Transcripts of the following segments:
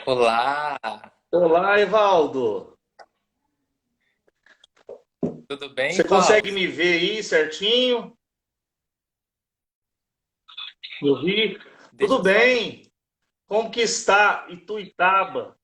Olá, Olá, Evaldo. tudo bem, Você consegue Fausto? me ver aí certinho? Me ouvir? Deixa Tudo eu só. bem? Como que está Ituitaba?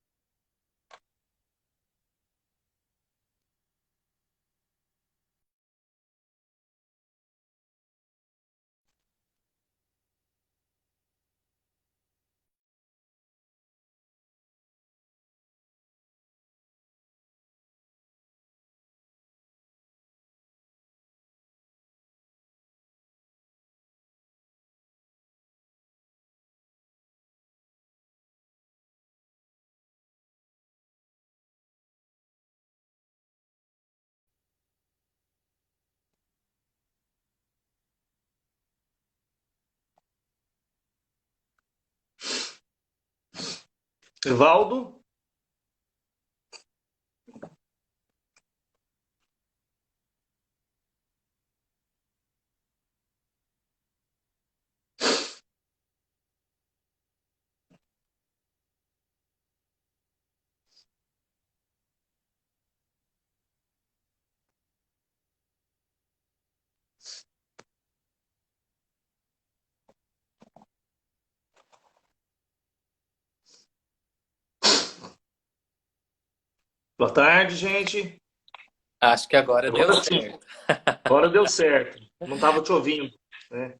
Evaldo? Boa tarde, gente. Acho que agora deu Agora sim, certo. agora deu certo. Não estava te ouvindo, né?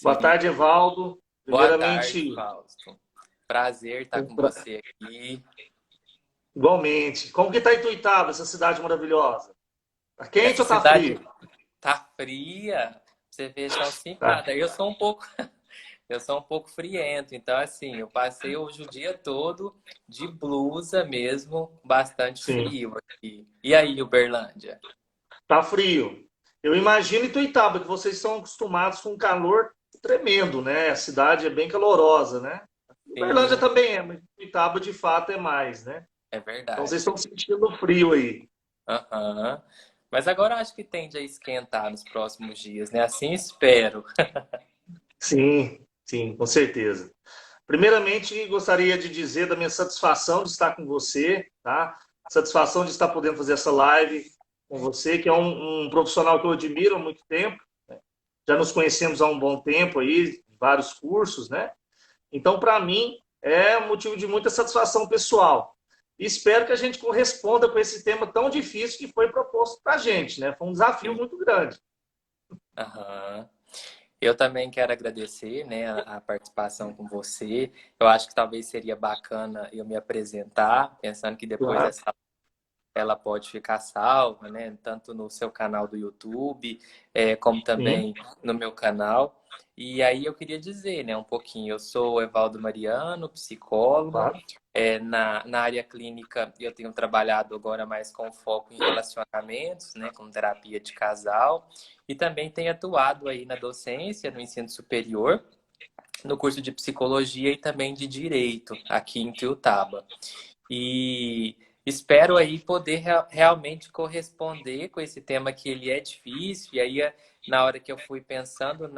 Boa Sim. tarde, Evaldo. Boa tarde, Primeiramente, Fausto. Prazer estar com você aqui. igualmente. Como que está Ituitaba, essa cidade maravilhosa? Tá quente Essa ou tá cidade frio? tá fria. Você vê, são 5 da Tá. tarde. Eu sou um pouco friento, então assim, eu passei hoje o dia todo de blusa mesmo, bastante Sim, frio aqui. E aí, Uberlândia? tá frio. Eu imagino Ituitaba, que vocês são acostumados com um calor tremendo, né? A cidade é bem calorosa, né? Uberlândia Sim, também é, mas Ituiutaba de fato é mais, né? é Então vocês verdade. estão sentindo o frio aí. Aham. Mas agora eu acho que tende a esquentar nos próximos dias, né? Assim espero. Sim, sim, com certeza. Primeiramente, gostaria de dizer da minha satisfação de estar com você, tá? Satisfação de estar podendo fazer essa live com você, que é um profissional que eu admiro há muito tempo. Já nos conhecemos há um bom tempo aí, vários cursos, né? Então, para mim, é um motivo de muita satisfação pessoal. E espero que a gente corresponda com esse tema tão difícil que foi proposto para a gente, né? Foi um desafio Sim. muito grande. Aham. Eu também quero agradecer, né, a participação com você. Eu acho que talvez seria bacana eu me apresentar, pensando que depois Claro. ela pode ficar salva, né? Tanto no seu canal do YouTube, como Sim, também no meu canal. E aí eu queria dizer, né, um pouquinho. Eu sou o Evaldo Mariano, psicólogo. claro. Na área clínica, eu tenho trabalhado agora mais com foco em relacionamentos, né, com terapia de casal. E também tenho atuado aí na docência, no ensino superior, no curso de psicologia e também de direito, aqui em Tiltaba. E espero aí poder realmente corresponder com esse tema que ele é difícil. E aí, na hora que eu fui pensando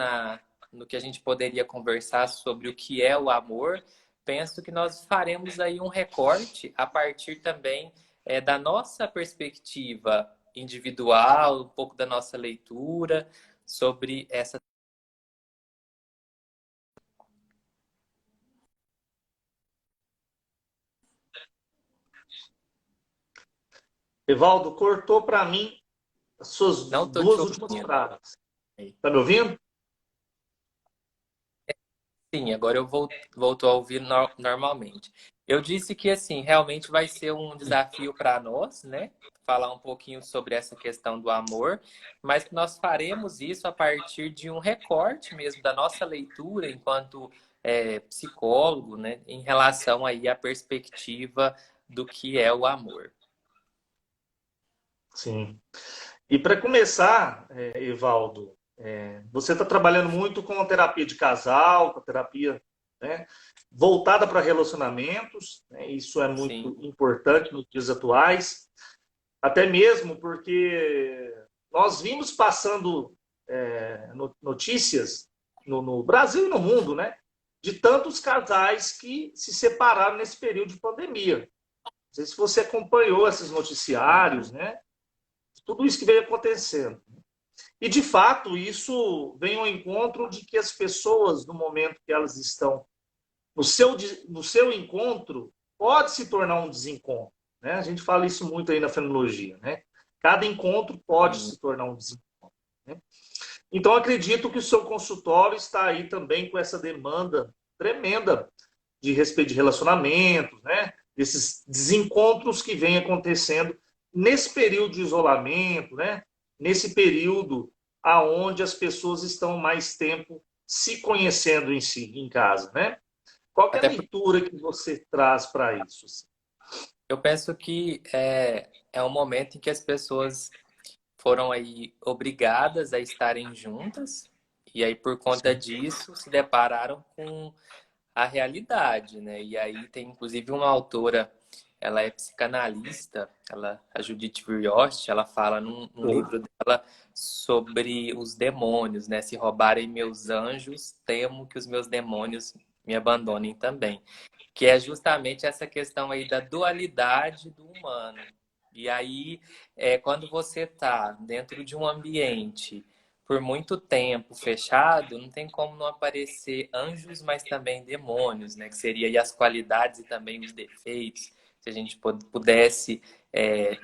no que a gente poderia conversar sobre o que é o amor, penso que nós faremos aí um recorte a partir também da nossa perspectiva individual, um pouco da nossa leitura sobre essa. Evaldo, cortou para mim as suas Não estou te duas últimas ouvindo. frases. Tá me ouvindo? Sim, agora eu volto a ouvir normalmente. Eu disse que assim, realmente vai ser um desafio para nós, né? Falar um pouquinho sobre essa questão do amor, mas que nós faremos isso a partir de um recorte mesmo da nossa leitura enquanto psicólogo, né? Em relação aí à perspectiva do que é o amor. Sim. E para começar, Evaldo, você está trabalhando muito com a terapia de casal, com a terapia, né, voltada para relacionamentos, né, isso é muito Sim, importante nos dias atuais, até mesmo porque nós vimos passando notícias no Brasil e no mundo, né? de tantos casais que se separaram nesse período de pandemia. Não sei se você acompanhou esses noticiários, né? Tudo isso que veio acontecendo. E, de fato, isso vem ao encontro de que as pessoas, no momento que elas estão no seu encontro, pode se tornar um desencontro. Né? A gente fala isso muito aí na fenomenologia. Né? Cada encontro pode se tornar um desencontro. Né? Então, acredito que o seu consultório está aí também com essa demanda tremenda de respeito de relacionamentos, né? Esses desencontros que vêm acontecendo nesse período de isolamento, né? Nesse período aonde as pessoas estão mais tempo se conhecendo em si, em casa, né? Qual que é a Até porque leitura que você traz para isso? Assim? eu penso que é um momento em que as pessoas foram aí obrigadas a estarem juntas, e aí por conta Sim. disso se depararam com a realidade, né? E aí tem inclusive uma autora, ela é psicanalista, a Judith Virioschi, ela fala num livro dela sobre os demônios, né? Se roubarem meus anjos, temo que os meus demônios me abandonem também. Que é justamente essa questão aí da dualidade do humano. E aí, quando você está dentro de um ambiente por muito tempo fechado, não tem como não aparecer anjos, mas também demônios, né? Que seria aí as qualidades e também os defeitos, se a gente pudesse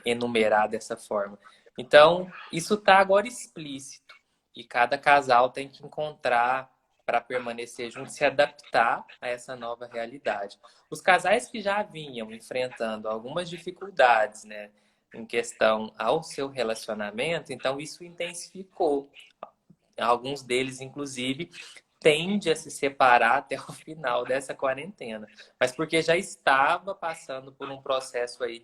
enumerar dessa forma. Então, isso está agora explícito. E cada casal tem que encontrar para permanecer junto, se adaptar a essa nova realidade. Os casais que já vinham enfrentando algumas dificuldades, né, em questão ao seu relacionamento, então isso intensificou. Alguns deles, inclusive, tendem a se separar até o final dessa quarentena, mas porque já estava passando por um processo aí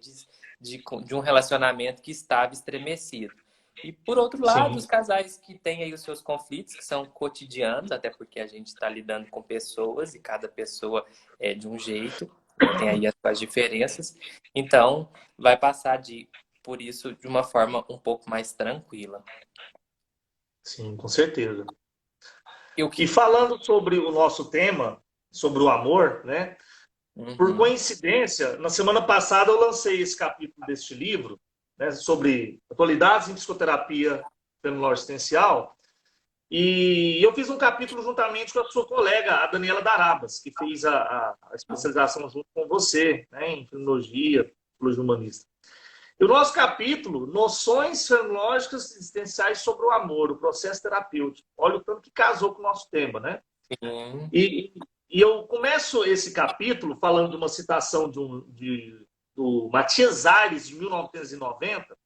de um relacionamento que estava estremecido. E, por outro lado, os Sim, casais que têm aí os seus conflitos, que são cotidianos, até porque a gente está lidando com pessoas e cada pessoa é de um jeito, né? Tem aí as suas diferenças. Então, vai passar por isso de uma forma um pouco mais tranquila. sim, com certeza. E o E que... falando sobre o nosso tema, sobre o amor, né? Por Uhum. coincidência, na semana passada eu lancei esse capítulo deste livro, né, sobre atualidades em psicoterapia fenomenal-existencial, e eu fiz um capítulo juntamente com a sua colega, a Daniela Darabas, que fez a especialização junto com você, né, em fenomenologia, psicologia humanista. E o nosso capítulo, Noções Fenomenológicas Existenciais sobre o Amor, o Processo Terapêutico. Olha o tanto que casou com o nosso tema, né? Sim. E, e eu começo esse capítulo falando de uma citação do Matias Aires, de 1990,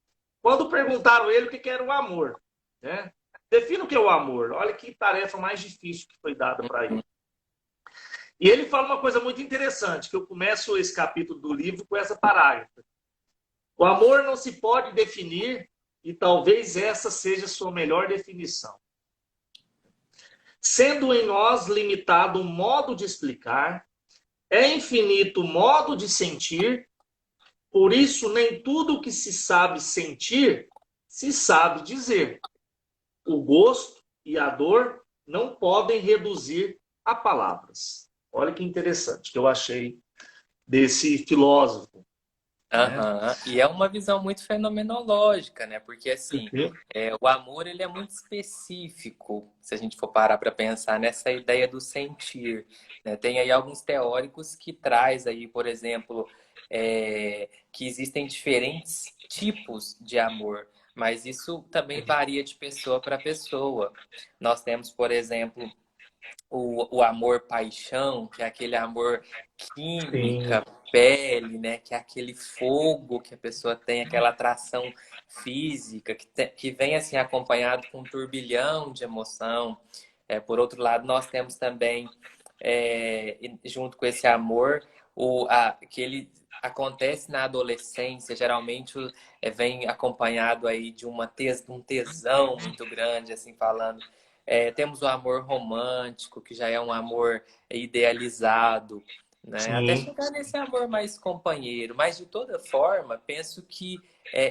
quando perguntaram a ele o que era o amor. Né? Defina o que é o amor. Olha que tarefa mais difícil que foi dada para ele. E ele fala uma coisa muito interessante, que eu começo esse capítulo do livro com essa parágrafa. O amor não se pode definir e talvez essa seja a sua melhor definição. Sendo em nós limitado o modo de explicar, é infinito o modo de sentir, por isso nem tudo que se sabe sentir se sabe dizer. O gosto e a dor não podem reduzir a palavras. Olha que interessante que eu achei desse filósofo. Né? Aham. E é uma visão muito fenomenológica, né? Porque assim, o amor ele é muito específico, se a gente for parar para pensar nessa ideia do sentir, né? Tem aí alguns teóricos que traz aí, por exemplo, que existem diferentes tipos de amor, mas isso também varia de pessoa para pessoa. Nós temos, por exemplo, o amor-paixão, que é aquele amor Sim, química, pele, né? Que é aquele fogo que a pessoa tem, aquela atração física, que vem assim acompanhado com um turbilhão de emoção. Por outro lado, nós temos também, junto com esse amor, que ele acontece na adolescência, geralmente vem acompanhado aí de um tesão muito grande, assim falando. Temos o amor romântico, que já é um amor idealizado, né? Até sim, chegar nesse amor mais companheiro. Mas, de toda forma, penso que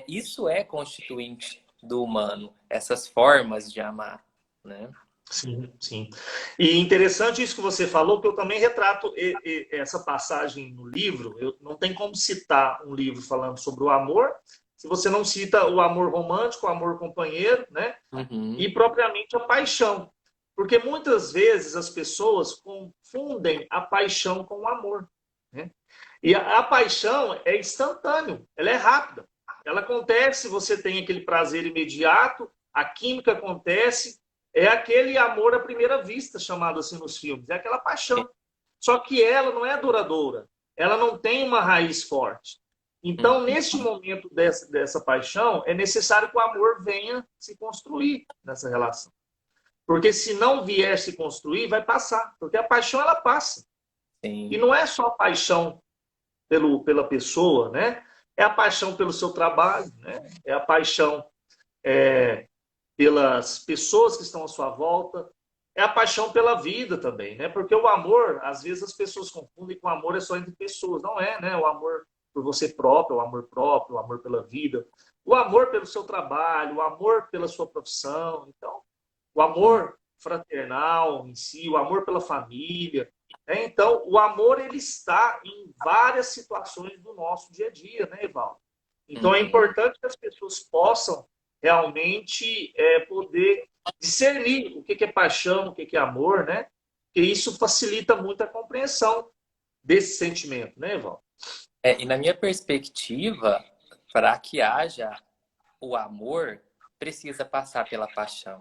isso é constituinte do humano, essas formas de amar, né? Sim, sim. E interessante isso que você falou, que eu também retrato essa passagem no livro. Eu, não tem como citar um livro falando sobre o amor se você não cita o amor romântico, o amor companheiro, né? E Uhum. propriamente a paixão. Porque muitas vezes as pessoas confundem a paixão com o amor, né? E a paixão é instantânea, ela é rápida. Ela acontece, você tem aquele prazer imediato, a química acontece, é aquele amor à primeira vista, chamado assim nos filmes, é aquela paixão. Só que ela não é duradoura, ela não tem uma raiz forte. Então, Uhum. neste momento dessa paixão, é necessário que o amor venha se construir nessa relação. Porque se não vier se construir, vai passar. Porque a paixão, ela passa. E Sim. não é só a paixão pela pessoa, né? É a paixão pelo seu trabalho, né? É a paixão pelas pessoas que estão à sua volta, é a paixão pela vida também, né? Porque o amor, às vezes as pessoas confundem com o amor é só entre pessoas. Não é, né? O amor por você próprio, o amor pela vida, o amor pelo seu trabalho, o amor pela sua profissão. Então, o Uhum. amor fraternal em si, o amor pela família. Né? Então, o amor ele está em várias situações do nosso dia a dia, né, Evaldo? Então, é Uhum. importante que as pessoas possam realmente poder discernir o que é paixão, o que é amor, né? Porque isso facilita muito a compreensão desse sentimento, né, Evaldo? E na minha perspectiva, para que haja o amor, precisa passar pela paixão,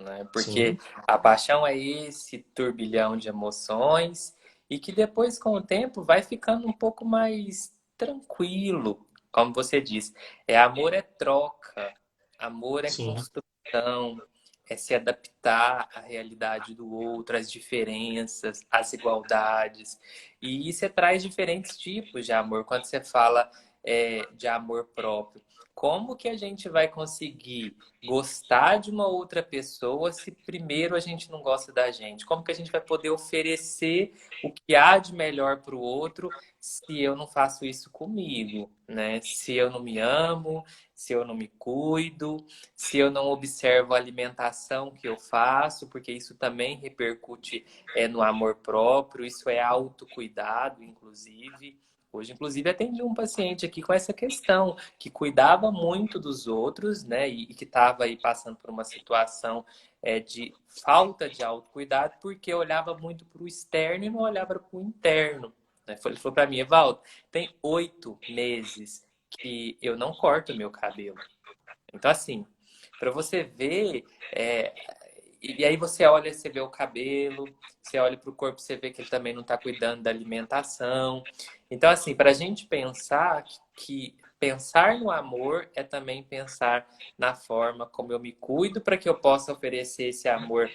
né? Porque Sim, a paixão é esse turbilhão de emoções e que depois, com o tempo, vai ficando um pouco mais tranquilo. Como você disse, amor é troca, amor é sim, construção, é se adaptar à realidade do outro, às diferenças, às igualdades. E isso traz diferentes tipos de amor. Quando você fala de amor próprio, como que a gente vai conseguir gostar de uma outra pessoa se primeiro a gente não gosta da gente? Como que a gente vai poder oferecer o que há de melhor para o outro se eu não faço isso comigo, né? Se eu não me amo, se eu não me cuido, se eu não observo a alimentação que eu faço, porque isso também repercute no amor próprio, isso é autocuidado, inclusive. Hoje, inclusive, atendi um paciente aqui com essa questão, que cuidava muito dos outros, né? E que estava aí passando por uma situação de falta de autocuidado, porque olhava muito para o externo e não olhava para o interno. Né? Ele falou para mim, Evaldo, tem 8 meses que eu não corto meu cabelo. Então, assim, para você ver, e aí você olha, você vê o cabelo, você olha para o corpo, você vê que ele também não está cuidando da alimentação. Então, assim, para a gente pensar que pensar no amor é também pensar na forma como eu me cuido para que eu possa oferecer esse amor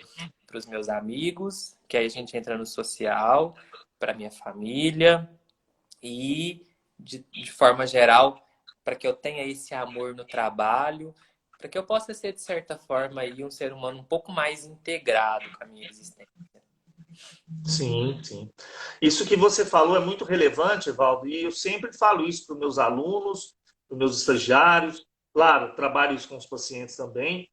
para os meus amigos, que aí a gente entra no social, para minha família e, de forma geral, para que eu tenha esse amor no trabalho, para que eu possa ser, de certa forma, aí, um ser humano um pouco mais integrado com a minha existência. sim, sim. Isso que você falou é muito relevante, Evaldo, e eu sempre falo isso para os meus alunos, para os meus estagiários, claro, trabalho isso com os pacientes também,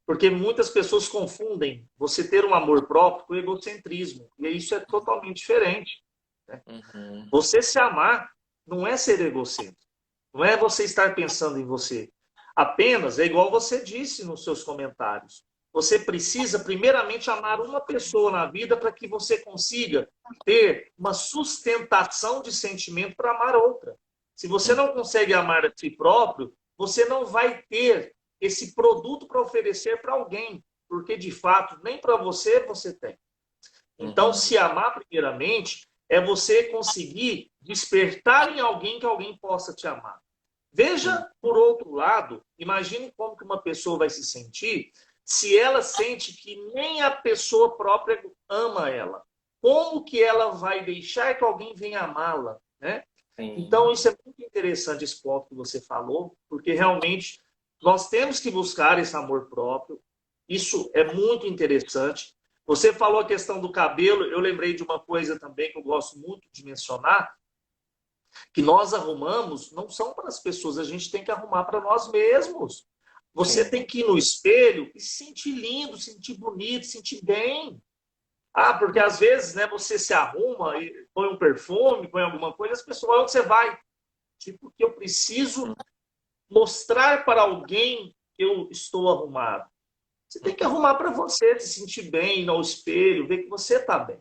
porque muitas pessoas confundem você ter um amor próprio com egocentrismo, e isso é totalmente diferente. Né? Uhum, Você se amar não é ser egocêntrico, não é você estar pensando em você. Apenas, é igual você disse nos seus comentários, você precisa primeiramente amar uma pessoa na vida para que você consiga ter uma sustentação de sentimento para amar outra. Se você não consegue amar a si próprio, você não vai ter esse produto para oferecer para alguém, porque de fato nem para você você tem. Então, uhum, se amar primeiramente é você conseguir despertar em alguém que alguém possa te amar. uhum, Veja por outro lado, imagine como que uma pessoa vai se sentir se ela sente que nem a pessoa própria ama ela. Como que ela vai deixar que alguém venha amá-la, né? Então, sim. isso é muito interessante esse ponto que você falou, porque realmente nós temos que buscar esse amor próprio. Isso é muito interessante. Você falou a questão do cabelo, eu lembrei de uma coisa também que eu gosto muito de mencionar, que nós arrumamos não são para as pessoas, a gente tem que arrumar para nós mesmos. Você sim, tem que ir no espelho e se sentir lindo, se sentir bonito, se sentir bem. Ah, porque às vezes, né, você se arruma e põe um perfume, põe alguma coisa, as pessoas, onde você vai? Tipo, que eu preciso mostrar para alguém que eu estou arrumado. Você tem que arrumar para você, se sentir bem, ir ao espelho, ver que você está bem.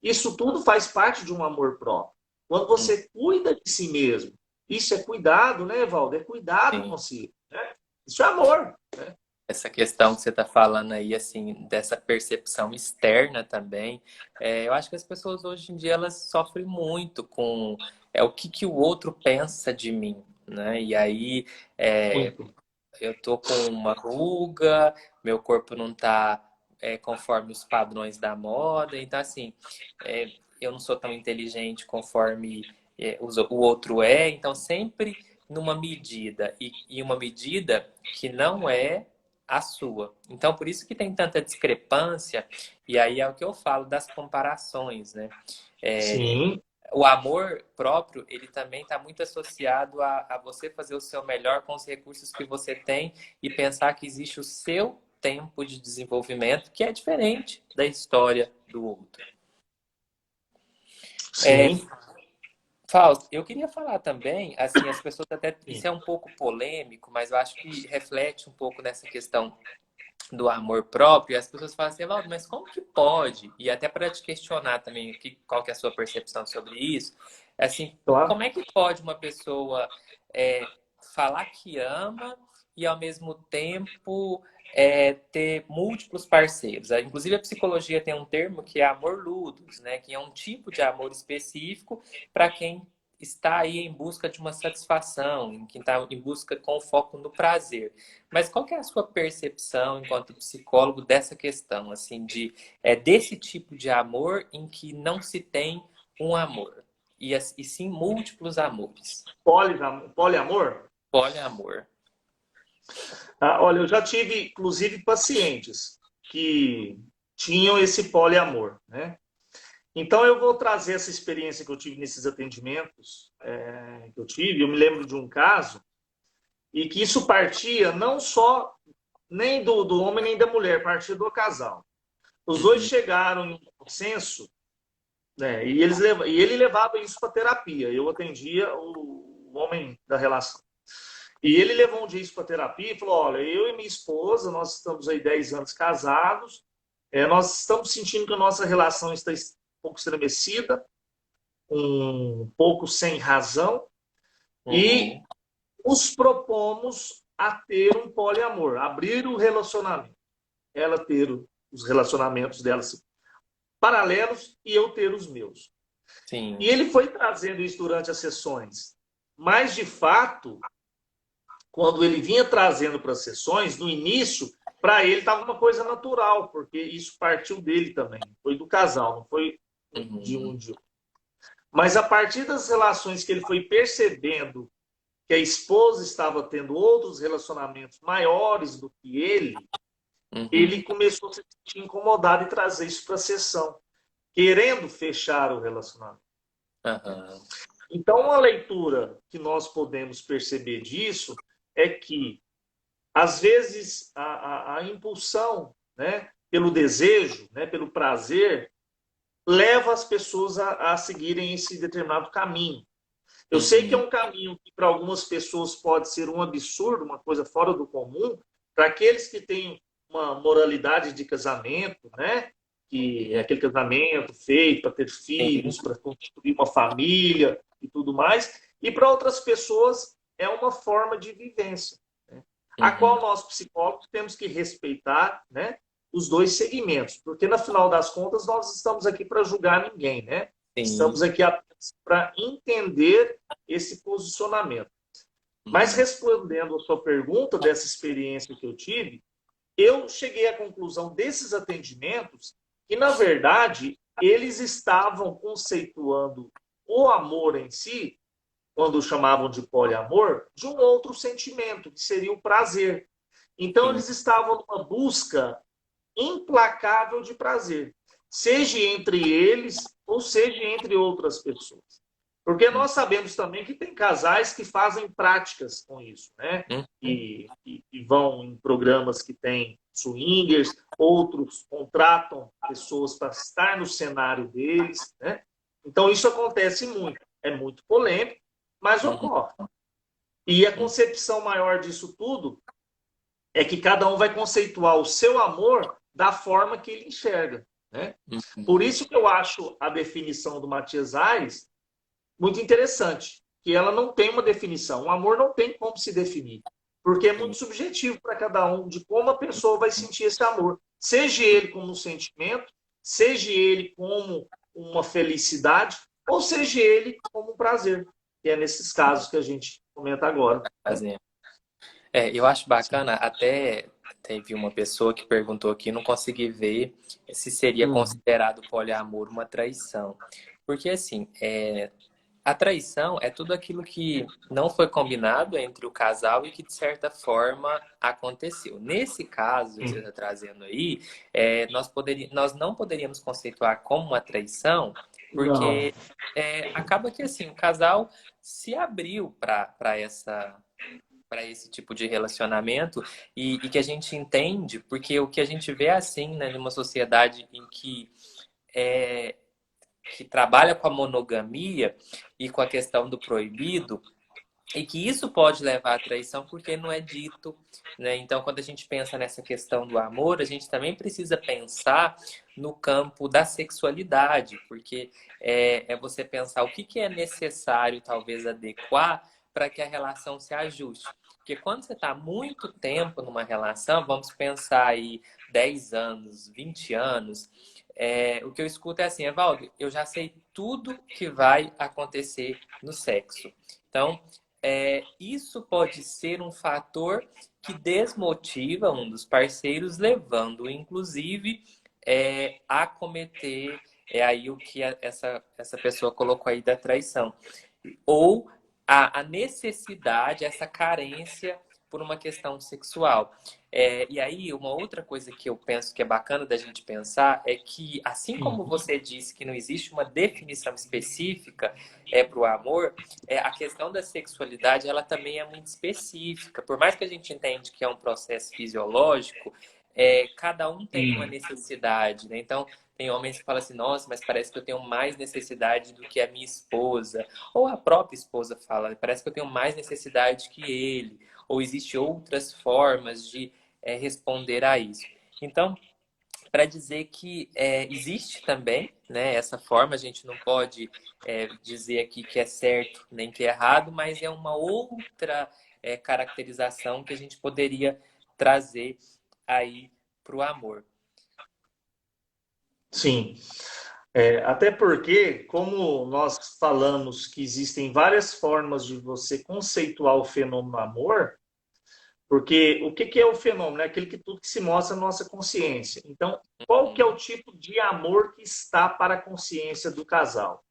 Isso tudo faz parte de um amor próprio. Quando você cuida de si mesmo, isso é cuidado, né, Valdo? É cuidado sim. com si. Né? Isso é amor. Né? Essa questão que você está falando aí, assim, dessa percepção externa também, eu acho que as pessoas hoje em dia elas sofrem muito com o que, que o outro pensa de mim, né? E aí é, Muito. eu tô com uma ruga, meu corpo não tá conforme os padrões da moda, então assim, eu não sou tão inteligente conforme o outro é, então sempre numa medida e uma medida que não é a sua. Então por isso que tem tanta discrepância, e aí é o que eu falo das comparações, né? É, Sim, o amor próprio, ele também está muito associado a você fazer o seu melhor com os recursos que você tem e pensar que existe o seu tempo de desenvolvimento, que é diferente da história do outro. É, sim, Fausto, eu queria falar também, assim, as pessoas até, sim. isso é um pouco polêmico, mas eu acho que reflete um pouco nessa questão do amor próprio, e as pessoas falam assim, Evaldo, mas como que pode? E até para te questionar também qual que é a sua percepção sobre isso, é assim, Claro. como é que pode uma pessoa falar que ama e ao mesmo tempo ter múltiplos parceiros? Inclusive a psicologia tem um termo que é amor ludus, né? Que é um tipo de amor específico para quem está aí em busca de uma satisfação, em quem está em busca com foco no prazer. Mas qual que é a sua percepção enquanto psicólogo dessa questão, assim, desse tipo de amor em que não se tem um amor, e sim múltiplos amores? Poliamor? Poliamor. Ah, olha, eu já tive, inclusive, pacientes que tinham esse poliamor, né? Então, eu vou trazer essa experiência que eu tive nesses atendimentos que eu tive. Eu me lembro de um caso e que isso partia não só nem do homem nem da mulher, partia do casal. Os dois Uhum, chegaram em um consenso, né? E ele levava isso para terapia. Eu atendia o homem da relação. E ele levou um dia isso para terapia e falou: olha, eu e minha esposa, nós estamos aí 10 anos casados, nós estamos sentindo que a nossa relação está um pouco estremecida, um pouco sem razão, e uhum, nos propomos a ter um poliamor, abrir o relacionamento. Ela ter os relacionamentos dela paralelos e eu ter os meus. E sim. ele foi trazendo isso durante as sessões. Mas, de fato, quando ele vinha trazendo para as sessões, no início, para ele estava uma coisa natural, porque isso partiu dele também. Foi do casal, não foi de Uhum, um de outro. Mas a partir das relações que ele foi percebendo que a esposa estava tendo outros relacionamentos maiores do que ele uhum, começou a se sentir incomodado e trazer isso para a sessão, querendo fechar o relacionamento. aham, Então, uma leitura que nós podemos perceber disso é que, às vezes, a impulsão, né, pelo desejo, né, pelo prazer, leva as pessoas a seguirem esse determinado caminho. Eu sei que é uhum, um caminho que para algumas pessoas pode ser um absurdo, uma coisa fora do comum, para aqueles que têm uma moralidade de casamento, né? Que é uhum, aquele casamento feito para ter sim, filhos, para construir uma família e tudo mais. E para outras pessoas é uma forma de vivência, né? A uhum, qual nós, psicólogos, temos que respeitar, né? Os dois segmentos, porque no final das contas nós estamos aqui para julgar ninguém, né? Estamos sim, aqui apenas para entender esse posicionamento. Mas uhum, respondendo a sua pergunta dessa experiência que eu tive, eu cheguei à conclusão desses atendimentos que, na verdade, eles estavam conceituando o amor em si, quando chamavam de poliamor, de um outro sentimento, que seria o prazer. Então, sim, eles estavam numa busca implacável de prazer, seja entre eles ou seja entre outras pessoas. Porque nós sabemos também que tem casais que fazem práticas com isso, né? Uhum. E vão em programas que tem swingers, outros contratam pessoas para estar no cenário deles, né? Então isso acontece muito. É muito polêmico, mas Uhum. ocorre. E a concepção maior disso tudo é que cada um vai conceituar o seu amor da forma que ele enxerga, né? Uhum. Por isso que eu acho a definição do Matias Aires muito interessante, que ela não tem uma definição. O amor não tem como se definir, porque é muito subjetivo para cada um de como a pessoa vai sentir esse amor. Seja ele como um sentimento, seja ele como uma felicidade, ou seja ele como um prazer, que é nesses casos que a gente comenta agora. Né? Fazendo. Eu acho bacana, até teve uma pessoa que perguntou aqui, não consegui ver se seria considerado poliamor uma traição. Porque, assim, a traição é tudo aquilo que não foi combinado entre o casal e que, de certa forma, aconteceu. Nesse caso que você está trazendo aí, nós não poderíamos conceituar como uma traição, Não. porque acaba que, assim, o casal se abriu para esse tipo de relacionamento e que a gente entende, porque o que a gente vê assim, né, numa sociedade em é, que trabalha com a monogamia e com a questão do proibido, e que isso pode levar à traição porque não é dito, né? Então, quando a gente pensa nessa questão do amor, a gente também precisa pensar no campo da sexualidade, porque é você pensar o que é necessário, talvez, adequar para que a relação se ajuste. Porque quando você está muito tempo numa relação, vamos pensar aí 10 anos, 20 anos, o que eu escuto é assim, Evaldo, eu já sei tudo que vai acontecer no sexo. Então, isso pode ser um fator que desmotiva um dos parceiros, levando, inclusive, a cometer aí o que essa pessoa colocou aí da traição. Ou a necessidade, essa carência por uma questão sexual. E aí, uma outra coisa que eu penso que é bacana da gente pensar é que, assim como você disse que não existe uma definição específica para o amor, a questão da sexualidade ela também é muito específica. Por mais que a gente entende que é um processo fisiológico, cada um tem uma necessidade, né? Então, tem homens que falam assim, nossa, mas parece que eu tenho mais necessidade do que a minha esposa. Ou a própria esposa fala, parece que eu tenho mais necessidade que ele. Ou existem outras formas de responder a isso. Então, para dizer que existe também, né, essa forma, a gente não pode dizer aqui que é certo nem que é errado, mas é uma outra caracterização que a gente poderia trazer aí para o amor. Sim. Até porque, como nós falamos que existem várias formas de você conceituar o fenômeno amor, porque o que é o fenômeno? É aquele que tudo que se mostra na nossa consciência. Então, qual que é o tipo de amor que está para a consciência do casal?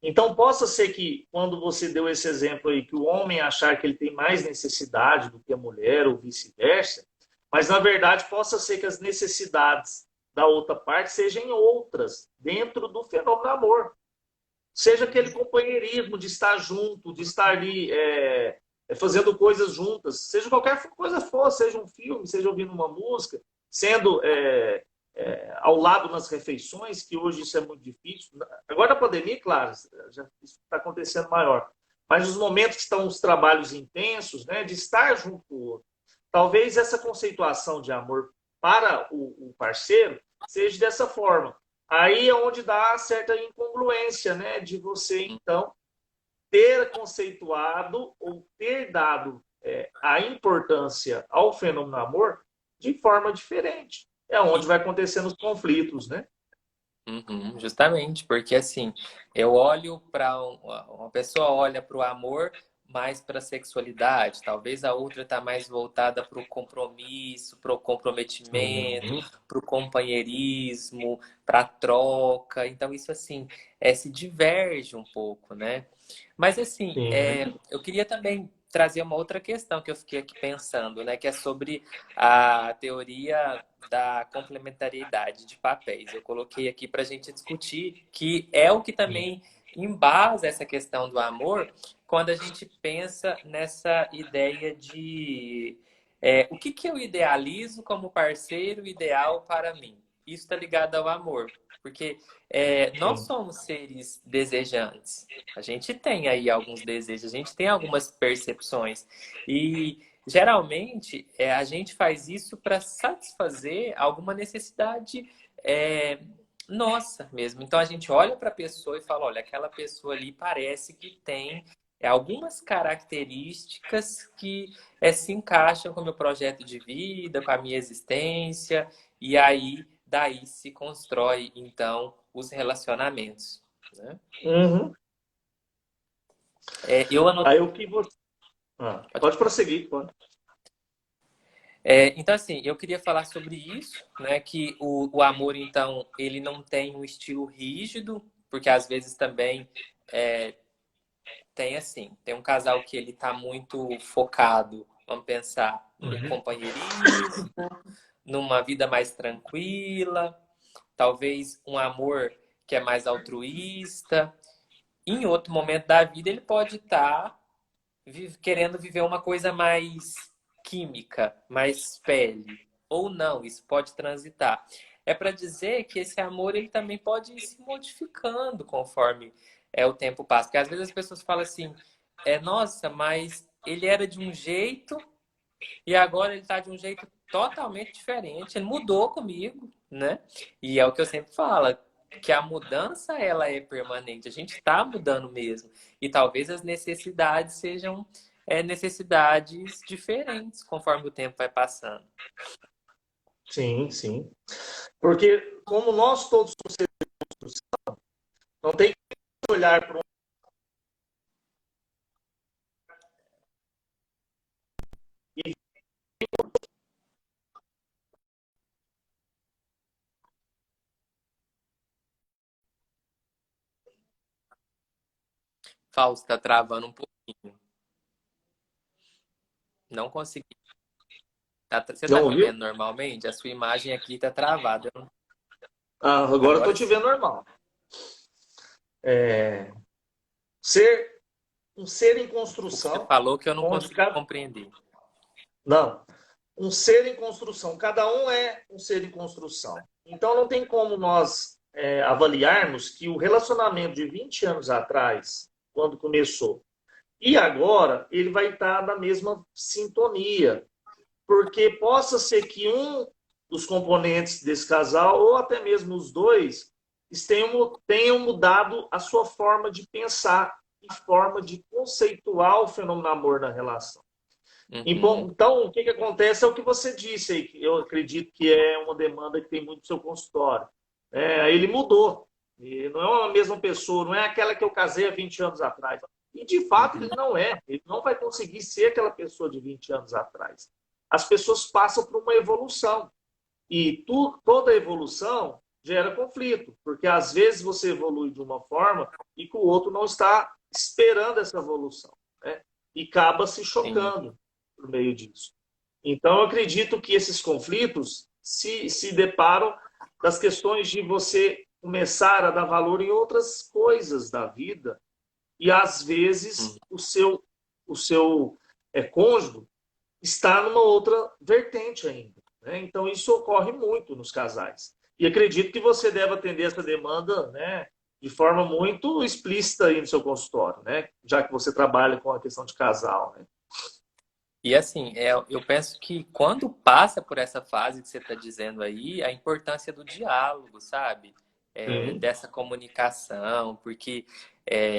Então, possa ser que, quando você deu esse exemplo aí, que o homem achar que ele tem mais necessidade do que a mulher, ou vice-versa, mas, na verdade, possa ser que as necessidades da outra parte sejam outras, dentro do fenômeno amor. Seja aquele companheirismo de estar junto, de estar ali fazendo coisas juntas, seja qualquer coisa for, seja um filme, seja ouvindo uma música, sendo ao lado nas refeições, que hoje isso é muito difícil. Agora na pandemia, claro, já, isso está acontecendo maior. Mas os momentos que estão os trabalhos intensos, né, de estar junto, talvez essa conceituação de amor para o parceiro seja dessa forma. Aí é onde dá certa incongruência, né, de você, então, ter conceituado ou ter dado a importância ao fenômeno amor de forma diferente. É onde vai acontecendo os conflitos, né? Uhum, justamente, porque assim, eu olho para uma pessoa olha para o amor mais para a sexualidade, talvez a outra está mais voltada para o compromisso, para o comprometimento, para o companheirismo, para a troca. Então isso assim, se diverge um pouco, né? Mas assim, Sim. eu queria também trazer uma outra questão que eu fiquei aqui pensando, né? Que é sobre a teoria da complementariedade de papéis. Eu coloquei aqui para a gente discutir que é o que também embasa essa questão do amor quando a gente pensa nessa ideia de o que que eu idealizo como parceiro ideal para mim. Isso está ligado ao amor, porque nós Sim. somos seres desejantes. A gente tem aí alguns desejos, a gente tem algumas percepções. E geralmente a gente faz isso para satisfazer alguma necessidade nossa mesmo. Então a gente olha para a pessoa e fala: olha, aquela pessoa ali parece que tem algumas características que se encaixam com o meu projeto de vida, com a minha existência, e aí daí se constrói então os relacionamentos, né? Uhum. Eu anotei. Aí o que você. Pode prosseguir, pode. Então, assim, eu queria falar sobre isso, né? Que o amor, então, ele não tem um estilo rígido, porque às vezes também é, tem assim, tem um casal que ele tá muito focado, vamos pensar, no Uhum. companheirismo, numa vida mais tranquila, talvez um amor que é mais altruísta. Em outro momento da vida, ele pode estar querendo viver uma coisa mais química, mais pele. Ou não, isso pode transitar. É para dizer que esse amor ele também pode ir se modificando conforme o tempo passa. Porque às vezes as pessoas falam assim, nossa, mas ele era de um jeito e agora ele está de um jeito totalmente diferente. Ele mudou comigo, né? E é o que eu sempre falo, que a mudança ela é permanente. A gente está mudando mesmo. E talvez as necessidades sejam necessidades diferentes conforme o tempo vai passando. Sim, sim. Porque, como nós todos somos seres, não tem que olhar para um. Fausto, está travando um pouquinho. Não consegui. Você Já está me ouviu? vendo normalmente? A sua imagem aqui está travada. Agora eu estou Agora te sim. vendo normal. É, ser um ser em O que você construção, falou que eu não onde consegui cada. compreender. Não. Um ser em construção. Cada um é um ser em construção. Então não tem como nós avaliarmos que o relacionamento de 20 anos atrás, quando começou, e agora ele vai estar na mesma sintonia. Porque possa ser que um dos componentes desse casal, ou até mesmo os dois, tenham mudado a sua forma de pensar e forma de conceituar o fenômeno amor na relação. Uhum, Então, o que acontece é o que você disse aí, que eu acredito que é uma demanda que tem muito no seu consultório. Ele mudou. E não é a mesma pessoa, não é aquela que eu casei há 20 anos atrás. E, de fato, ele uhum, não é. Ele não vai conseguir ser aquela pessoa de 20 anos atrás. As pessoas passam por uma evolução. E toda evolução gera conflito, porque às vezes você evolui de uma forma e que o outro não está esperando essa evolução, né? E acaba se sim. chocando por meio disso. Então, eu acredito que esses conflitos se deparam das questões de você começar a dar valor em outras coisas da vida e, às vezes, Uhum. o seu cônjuge está numa outra vertente ainda, né? Então, isso ocorre muito nos casais. E acredito que você deve atender essa demanda, né, de forma muito explícita aí no seu consultório, né? Já que você trabalha com a questão de casal, né? E assim, eu penso que quando passa por essa fase que você está dizendo aí, a importância do diálogo, sabe? Sim. Dessa comunicação, porque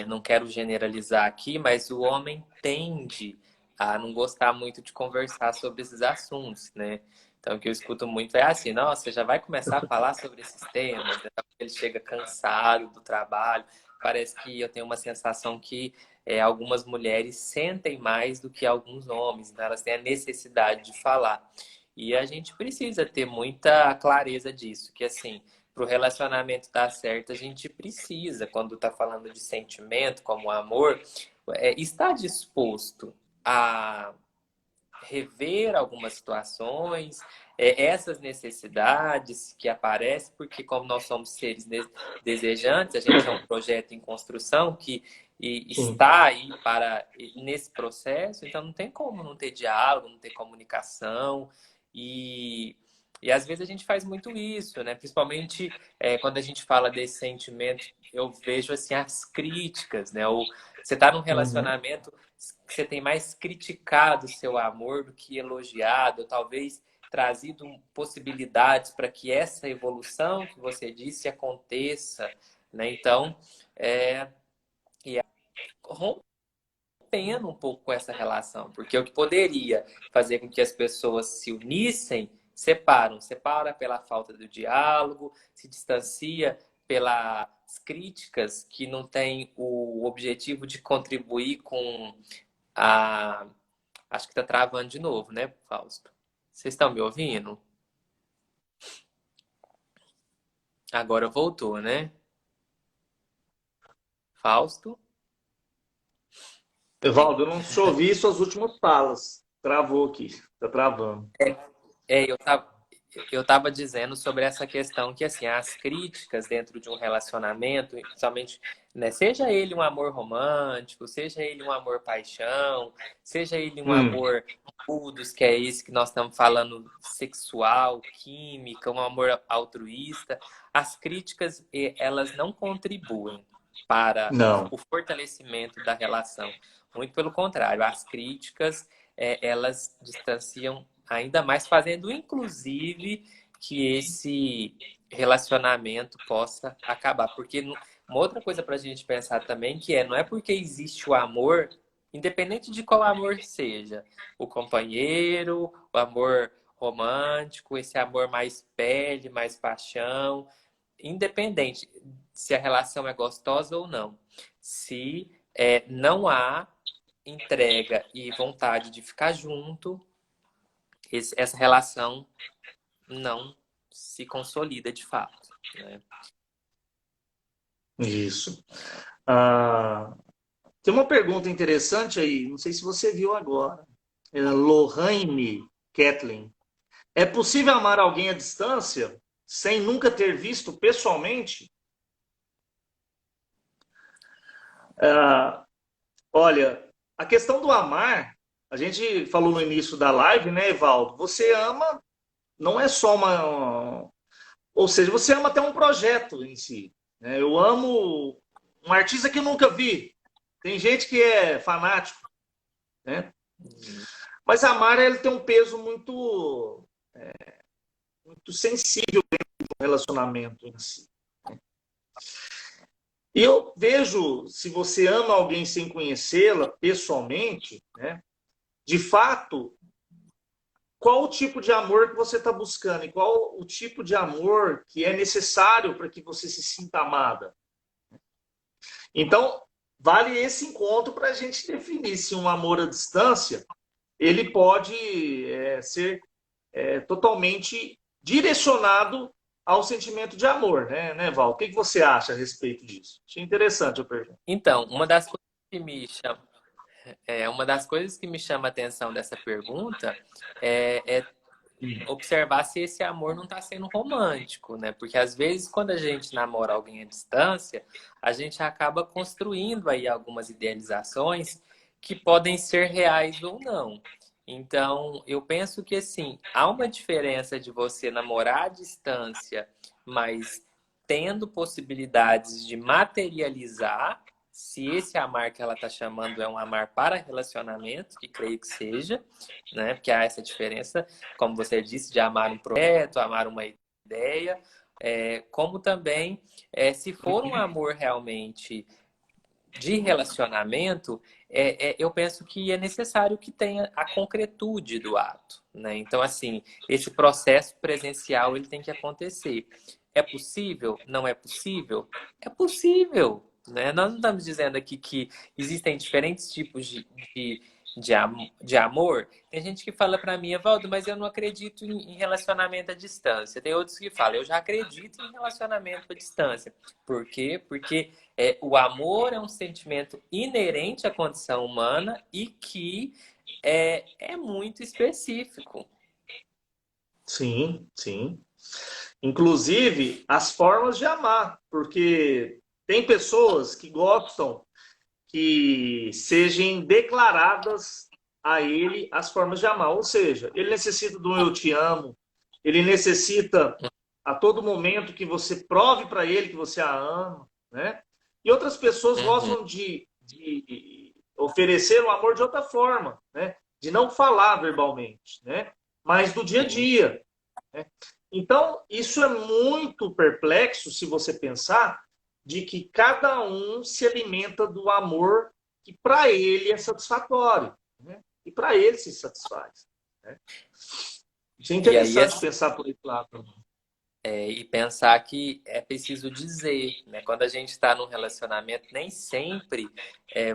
não quero generalizar aqui, mas o homem tende a não gostar muito de conversar sobre esses assuntos, né? Então, o que eu escuto muito é assim, nossa, você já vai começar a falar sobre esses temas, né? Ele chega cansado do trabalho, parece que eu tenho uma sensação que algumas mulheres sentem mais do que alguns homens, então elas têm a necessidade de falar. E a gente precisa ter muita clareza disso, que assim, para o relacionamento dar certo, a gente precisa, quando está falando de sentimento, como amor, estar disposto a rever algumas situações, essas necessidades que aparecem, porque como nós somos seres desejantes, a gente é um projeto em construção que Sim. está aí nesse processo, então não tem como não ter diálogo, não ter comunicação, e, e às vezes a gente faz muito isso, né? Principalmente quando a gente fala desse sentimento, eu vejo assim as críticas, né? Você está num Uhum. relacionamento que você tem mais criticado o seu amor do que elogiado, ou talvez trazido possibilidades para que essa evolução que você disse aconteça, né? Então, e é rompendo um pouco com essa relação, porque o que poderia fazer com que as pessoas se unissem, separa pela falta do diálogo, se distancia pelas críticas que não têm o objetivo de contribuir com a... Acho que está travando de novo, né, Fausto? Vocês estão me ouvindo? Agora voltou, né? Fausto? Evaldo, eu não te ouvi suas últimas falas. Travou aqui. Tá travando. Eu tava dizendo sobre essa questão que, assim, as críticas dentro de um relacionamento, principalmente, né, seja ele um amor romântico, seja ele um amor paixão, seja ele um Hum, amor pudos, que é esse que nós estamos falando, sexual, química, um amor altruísta, as críticas, elas não contribuem para não. o fortalecimento da relação. Muito pelo contrário, as críticas, elas distanciam ainda mais, fazendo inclusive que esse relacionamento possa acabar. Porque uma outra coisa para a gente pensar também que não é porque existe o amor, independente de qual amor seja, o companheiro, o amor romântico, esse amor mais pele, mais paixão, independente se a relação é gostosa ou não, se não há entrega e vontade de ficar junto, essa relação não se consolida de fato, né? Isso. Ah, tem uma pergunta interessante aí, não sei se você viu agora. É Lohane Kathleen. É possível amar alguém à distância sem nunca ter visto pessoalmente? Ah, olha, a questão do amar, a gente falou no início da live, né, Evaldo? Você ama, não é só uma. Ou seja, você ama até um projeto em si, né? Eu amo um artista que eu nunca vi. Tem gente que é fanático, né? Mas amar, ele tem um peso muito sensível no relacionamento em si. E eu vejo, se você ama alguém sem conhecê-la pessoalmente, né? De fato, qual o tipo de amor que você está buscando e qual o tipo de amor que é necessário para que você se sinta amada. Então, vale esse encontro para a gente definir se um amor à distância ele pode ser totalmente direcionado ao sentimento de amor, né, Val? O que você acha a respeito disso? Achei interessante a pergunta. Então, uma das coisas que me chama a atenção dessa pergunta é observar se esse amor não está sendo romântico, né? Porque às vezes quando a gente namora alguém à distância, a gente acaba construindo aí algumas idealizações que podem ser reais ou não. Então, eu penso que assim, há uma diferença de você namorar à distância, mas tendo possibilidades de materializar, se esse amar que ela está chamando é um amar para relacionamento, que creio que seja, né? Porque há essa diferença, como você disse, de amar um projeto, amar uma ideia, como também, se for um amor realmente de relacionamento, eu penso que é necessário que tenha a concretude do ato, né? Então, assim, esse processo presencial ele tem que acontecer. É possível? Não é possível? É possível, né? Nós não estamos dizendo aqui que existem diferentes tipos de amor. Tem gente que fala para mim, Evaldo, mas eu não acredito em relacionamento à distância. Tem outros que falam, eu já acredito em relacionamento à distância. Por quê? Porque o amor é um sentimento inerente à condição humana e que é muito específico. Sim, sim. Inclusive, as formas de amar, porque tem pessoas que gostam que sejam declaradas a ele as formas de amar. Ou seja, ele necessita do eu te amo, ele necessita a todo momento que você prove para ele que você a ama, né? E outras pessoas Uhum, gostam de oferecer o amor de outra forma, né? De não falar verbalmente, né? Mas do dia a sim. dia, né? Então, isso é muito perplexo se você pensar de que cada um se alimenta do amor que para ele é satisfatório, né? E para ele se satisfaz, né? Isso é E aí, interessante pensar por esse lado. e pensar que é preciso dizer, né? Quando a gente está num relacionamento, nem sempre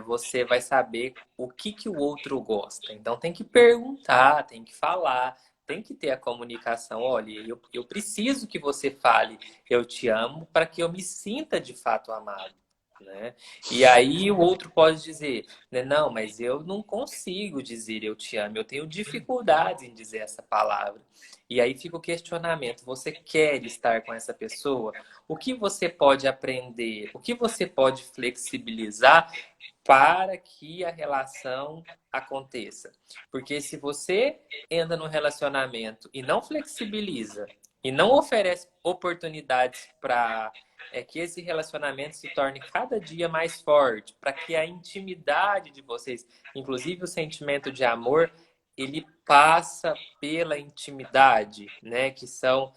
você vai saber o que o outro gosta. Então tem que perguntar, tem que falar, tem que ter a comunicação. Olha, eu preciso que você fale eu te amo para que eu me sinta de fato amado. Né? E aí o outro pode dizer, né, não, mas eu não consigo dizer eu te amo, eu tenho dificuldade em dizer essa palavra. E aí fica o questionamento: você quer estar com essa pessoa? O que você pode aprender? O que você pode flexibilizar para que a relação aconteça? Porque se você entra no relacionamento e não flexibiliza e não oferece oportunidades para que esse relacionamento se torne cada dia mais forte, para que a intimidade de vocês, inclusive o sentimento de amor, ele passa pela intimidade, né? Que são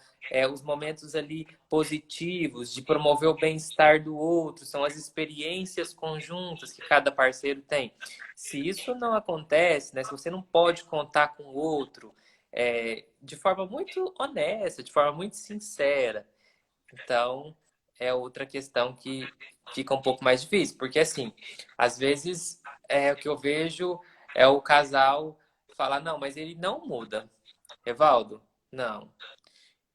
os momentos ali positivos de promover o bem-estar do outro, são as experiências conjuntas que cada parceiro tem. Se isso não acontece, né? Se você não pode contar com o outro de forma muito honesta, de forma muito sincera, então é outra questão que fica um pouco mais difícil, porque assim, às vezes o que eu vejo é o casal falar, não, mas ele não muda. Evaldo, não.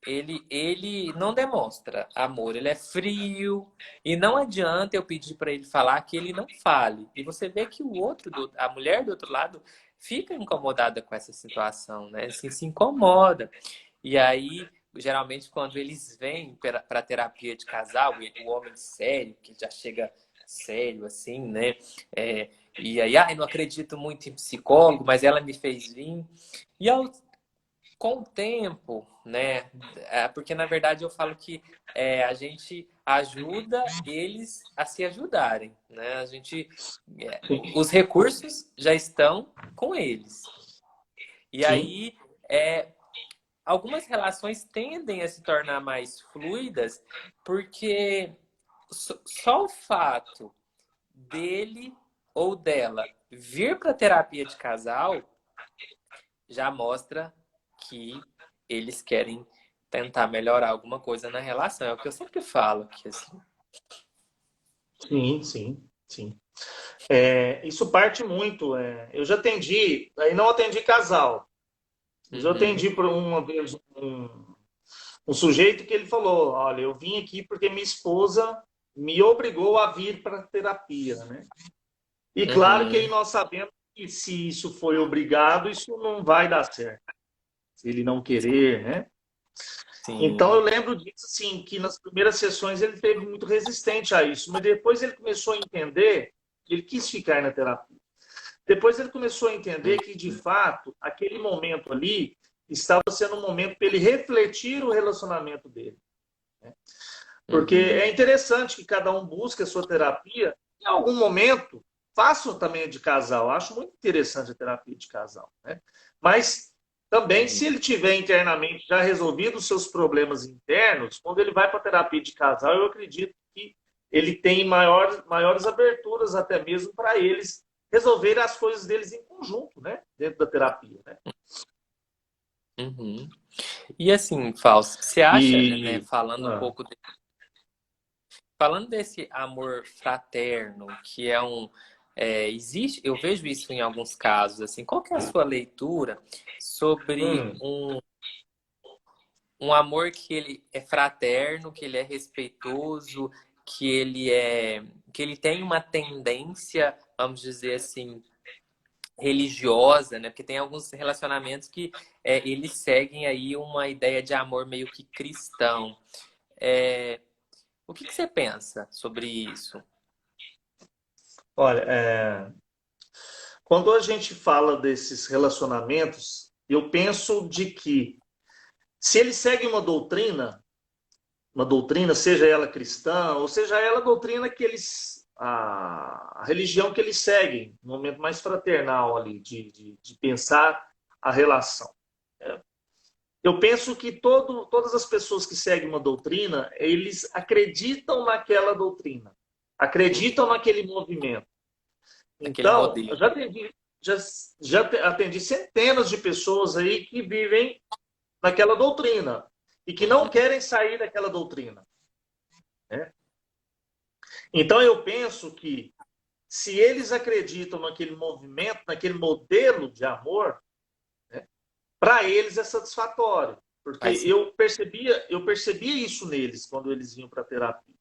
Ele não demonstra amor, ele é frio e não adianta eu pedir para ele falar que ele não fale. E você vê que o outro, a mulher do outro lado, fica incomodada com essa situação, né? Assim, se incomoda. E aí, geralmente, quando eles vêm para terapia de casal, o homem sério, que já chega sério, assim, né? E aí, não acredito muito em psicólogo, mas ela me fez vir. E com o tempo, né? Porque na verdade eu falo que a gente ajuda eles a se ajudarem, né? A gente, os recursos já estão com eles. E Sim, aí, algumas relações tendem a se tornar mais fluidas porque só o fato dele ou dela vir para terapia de casal já mostra que eles querem tentar melhorar alguma coisa na relação. É o que eu sempre falo que assim. sim, sim, sim. Isso parte muito. Eu já atendi, aí não atendi casal, mas eu Uhum, atendi por uma vez um sujeito que ele falou: olha, eu vim aqui porque minha esposa me obrigou a vir para terapia, né? E claro que aí uhum, nós sabemos que se isso foi obrigado, isso não vai dar certo. Se ele não querer, né? Então eu sim. lembro disso, assim, que nas primeiras sessões ele teve muito resistente a isso, mas depois ele começou a entender, ele quis ficar na terapia. Depois ele começou a entender que, de fato, aquele momento ali estava sendo um momento para ele refletir o relacionamento dele. Né? Porque Uhum, é interessante que cada um busque a sua terapia. Em algum momento, façam também a de casal. Eu acho muito interessante a terapia de casal. Né? Mas também, se uhum, ele tiver internamente já resolvido os seus problemas internos, quando ele vai para a terapia de casal, eu acredito que ele tem maiores aberturas até mesmo para eles resolver as coisas deles em conjunto, né? Dentro da terapia. Né? uhum. E assim, Fausto, você acha, né, E. falando um Ah, pouco, falando desse amor fraterno, que é existe, eu vejo isso em alguns casos, assim, qual que é a sua leitura sobre hum, um amor que ele é fraterno, que ele é respeitoso, que ele tem uma tendência, vamos dizer assim, religiosa, né? Porque tem alguns relacionamentos que eles seguem aí uma ideia de amor meio que cristão. É, o que você pensa sobre isso? Olha, quando a gente fala desses relacionamentos, eu penso de que se eles seguem uma doutrina, seja ela cristã, ou seja ela a doutrina que eles, a religião que eles seguem, no momento mais fraternal ali, de pensar a relação. Eu penso que todas as pessoas que seguem uma doutrina, eles acreditam naquela doutrina, acreditam naquele movimento. Naquele Então, eu modelo. já atendi, atendi centenas de pessoas aí que vivem naquela doutrina e que não Uhum. querem sair daquela doutrina, né? Então, eu penso que se eles acreditam naquele movimento, naquele modelo de amor, né, para eles é satisfatório. Porque Faz sentido. eu percebia isso neles quando eles vinham para a terapia.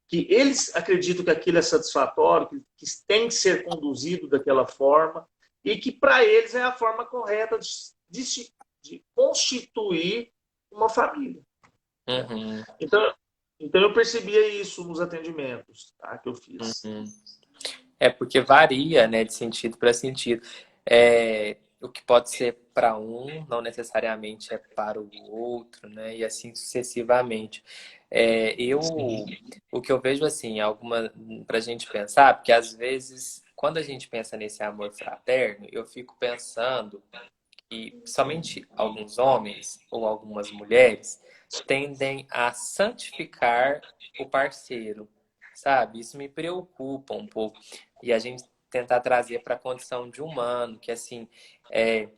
Que eles acreditam que aquilo é satisfatório, que tem que ser conduzido daquela forma, e que para eles é a forma correta de constituir uma família, né? Uhum, Então, então eu percebia isso nos atendimentos, tá, que eu fiz. uhum. É porque varia, né, de sentido para sentido. O que pode ser para um, não necessariamente é para o outro, né? E assim sucessivamente. O que eu vejo assim, alguma para a gente pensar, porque às vezes quando a gente pensa nesse amor fraterno, eu fico pensando que somente alguns homens ou algumas mulheres tendem a santificar o parceiro, sabe? Isso me preocupa um pouco. E a gente tentar trazer para a condição de humano, que assim, é,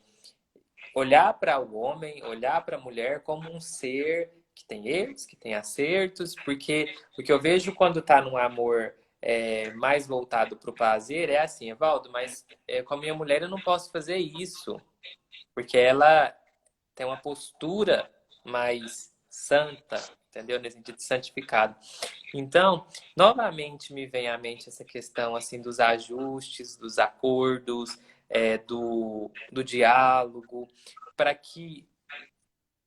olhar para o homem, olhar para a mulher como um ser que tem erros, que tem acertos, porque o que eu vejo quando está num amor mais voltado para o prazer é assim, Evaldo, mas com a minha mulher eu não posso fazer isso, porque ela tem uma postura mais santa, entendeu? Nesse sentido de santificado. Então, novamente me vem à mente essa questão assim dos ajustes, dos acordos, do diálogo, para que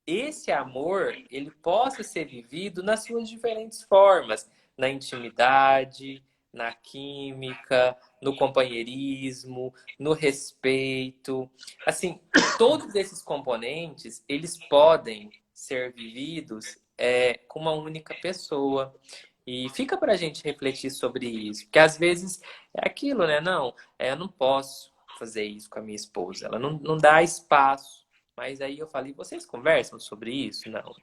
esse amor ele possa ser vivido nas suas diferentes formas, na intimidade, na química, no companheirismo, no respeito. Assim, todos esses componentes, eles podem ser vividos com uma única pessoa. E fica para a gente refletir sobre isso, porque às vezes é aquilo, né? Não, eu não posso fazer isso com a minha esposa, ela não dá espaço. Mas aí eu falei, vocês conversam sobre isso? Não,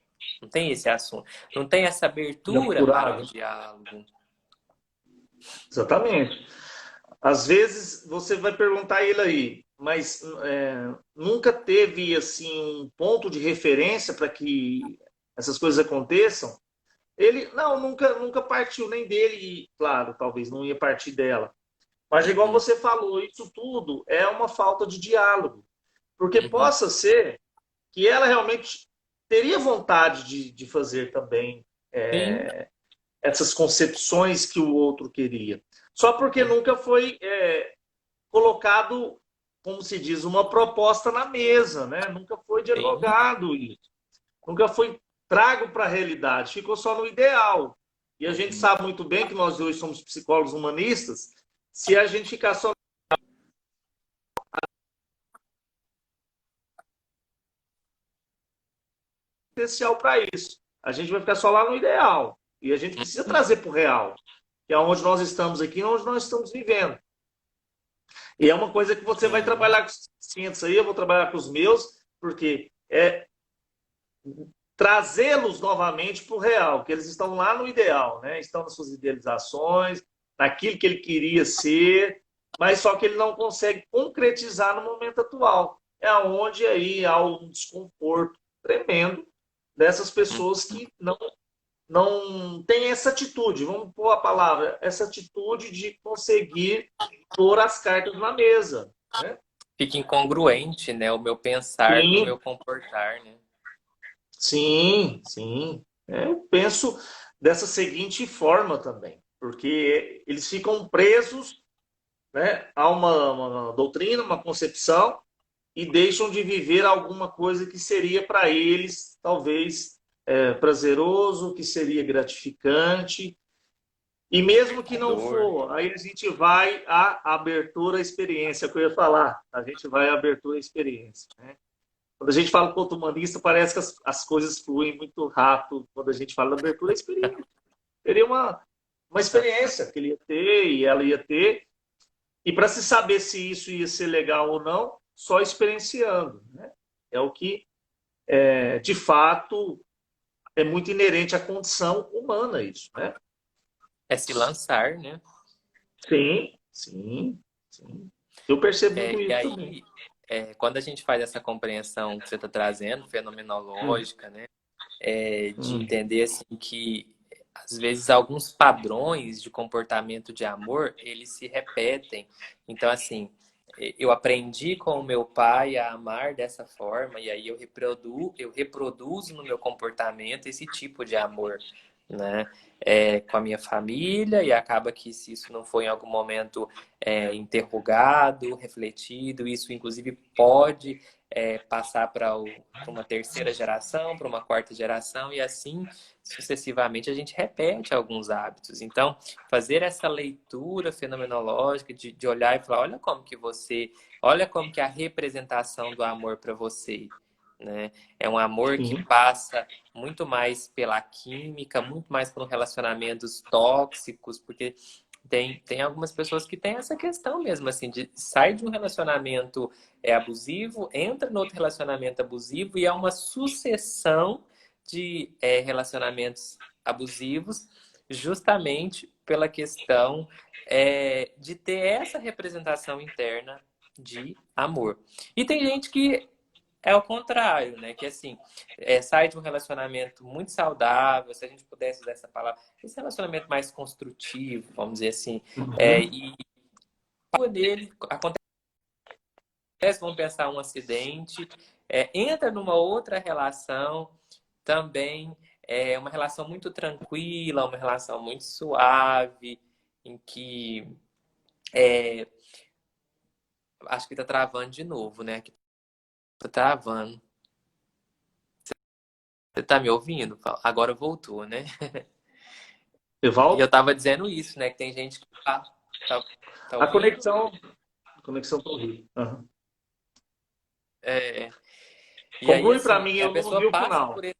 não tem esse assunto. Não tem essa abertura para o Inapurável. diálogo. Exatamente. Às vezes você vai perguntar a ele aí, mas nunca teve assim um ponto de referência para que essas coisas aconteçam? Ele, não, nunca partiu nem dele, e, claro, talvez não ia partir dela. Mas igual Uhum, você falou, isso tudo é uma falta de diálogo. Porque uhum, possa ser que ela realmente teria vontade de fazer também sim, essas concepções que o outro queria. Só porque uhum, nunca foi colocado, como se diz, uma proposta na mesa, né? Nunca foi sim. dialogado isso. Nunca foi trago para a realidade. Ficou só no ideal. E a gente Uhum. sabe muito bem que nós dois somos psicólogos humanistas. Se a gente ficar só potencial para isso, a gente vai ficar só lá no ideal. E a gente precisa trazer para o real, que é onde nós estamos aqui, onde nós estamos vivendo. E é uma coisa que você vai Sim. trabalhar com os pacientes aí, eu vou trabalhar com os meus, porque é trazê-los novamente para o real, que eles estão lá no ideal, né? Estão nas suas idealizações, naquilo que ele queria ser, mas só que ele não consegue concretizar no momento atual. É onde aí há um desconforto tremendo dessas pessoas que não têm essa atitude, vamos pôr a palavra, essa atitude de conseguir pôr as cartas na mesa, né? Fica incongruente, né? O meu pensar com o Sim, meu comportar, né? sim, sim. Eu penso dessa seguinte forma também, porque eles ficam presos né? Há uma doutrina, uma concepção, e deixam de viver alguma coisa que seria para eles, talvez, prazeroso, que seria gratificante. E mesmo que não Dor. for, aí a gente vai à abertura à experiência, que eu ia falar. A gente vai à abertura à experiência, né? Quando a gente fala ponto humanista, parece que as coisas fluem muito rápido. Quando a gente fala da abertura à experiência, seria uma experiência que ele ia ter e ela ia ter. E para se saber se isso ia ser legal ou não, só experienciando, né? É o que, de fato, é muito inerente à condição humana isso, né? É se lançar, né? Sim, sim, sim. Eu percebo muito E isso também. aí, quando a gente faz essa compreensão que você está trazendo, Hum, fenomenológica, né? De hum, entender assim que às vezes alguns padrões de comportamento de amor eles se repetem. Então assim, eu aprendi com o meu pai a amar dessa forma e aí eu reproduzo no meu comportamento esse tipo de amor, né? Com a minha família e acaba que se isso não foi em algum momento interrogado, refletido, isso inclusive pode passar para uma terceira geração, para uma quarta geração, e assim sucessivamente a gente repete alguns hábitos. Então, fazer essa leitura fenomenológica de olhar e falar, olha como que é a representação do amor para você, né? É um amor que sim. passa muito mais pela química, muito mais por relacionamentos tóxicos, porque tem algumas pessoas que têm essa questão mesmo, assim, de sai de um relacionamento abusivo, entra no outro relacionamento abusivo e é uma sucessão de relacionamentos abusivos, justamente pela questão de ter essa representação interna de amor. E tem gente que é o contrário, né? Que assim, sai de um relacionamento muito saudável, se a gente pudesse usar essa palavra, esse relacionamento mais construtivo, vamos dizer assim, Uhum. e nele acontece, vamos pensar um acidente, entra numa outra relação, também uma relação muito tranquila, uma relação muito suave, em que acho que tá travando de novo, né? Que tá travando. Você tá me ouvindo? Agora voltou, né? E eu Evaldo, tava dizendo isso, né? Que tem gente que tá a ouvindo. conexão tá horrível. Uhum. É, e aí, Conclui para assim, mim, a eu não pessoa ouvi o passa final. por esse.